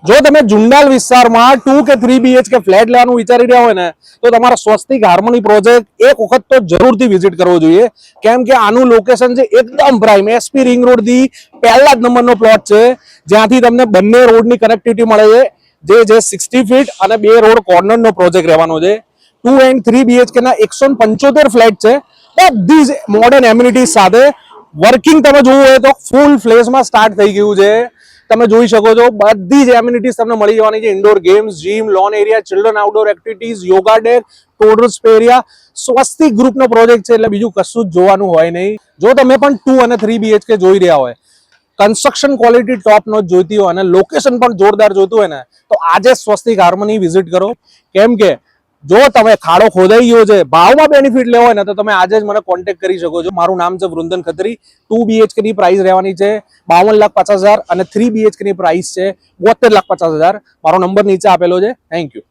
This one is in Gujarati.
જો તમે જુંડાલ વિસ્તારમાં 2 કે 3 BHK ફ્લેટ લેવાનું વિચારી રહ્યા હોય ને તો તમારા સ્વસ્તિક હાર્મોની પ્રોજેક્ટ એક વખત તો જરૂરથી વિઝિટ કરવો જોઈએ, કેમ કે આનું લોકેશન છે એકદમ પ્રાઇમ, SP રિંગ રોડ થી પહેલા જ નંબરનો પ્લોટ છે, જ્યાંથી તમને બંને રોડની કનેક્ટિવિટી મળે છે, જે 60 ફીટ અને 2 રોડ કોર્નરનો પ્રોજેક્ટ રહેવાનો છે। 2 and 3 BHK ના 175 ફ્લેટ છે, બધી જ મોડર્ન એમ્યુનિટીઝ સાથે। વર્કિંગ તમે જોવું હોય તો ફૂલ ફ્લેશમાં સ્ટાર્ટ થઈ ગયું છે, તમે જોઈ શકો છો બધી જ એમ્યુનિટીઝ તમને મળી જવાની છે। Indoor games, gym, lawn area, children outdoor activities, yoga deck, total space area, Swastik ગ્રુપનો પ્રોજેક્ટ છે, એટલે બીજું કશું જ જોવાનું હોય નહીં। જો તમે પણ 2 અને 3 BHK જોઈ રહ્યા હોય, કન્સ્ટ્રક્શન ક્વોલિટી ટોપ નો જોઈતી હોય અને લોકેશન પણ જોરદાર જોતું હોય ને તો આજે સ્વસ્તિક હાર્મોની વિઝિટ કરો, કેમ કે જો તમે ખાડો ખોદાઈ ગયો છે, ભાવમાં બેનિફિટ લેવો હોય ને તો તમે આજે જ મને કોન્ટેક્ટ કરી શકો છો। મારું નામ છે વૃંદન ખત્રી। 2 BHK ની પ્રાઇસ રહેવાની છે 52,50,000 અને 3 BHK ની પ્રાઇસ છે 72,50,000। મારો નંબર નીચે આપેલો છે। Thank you.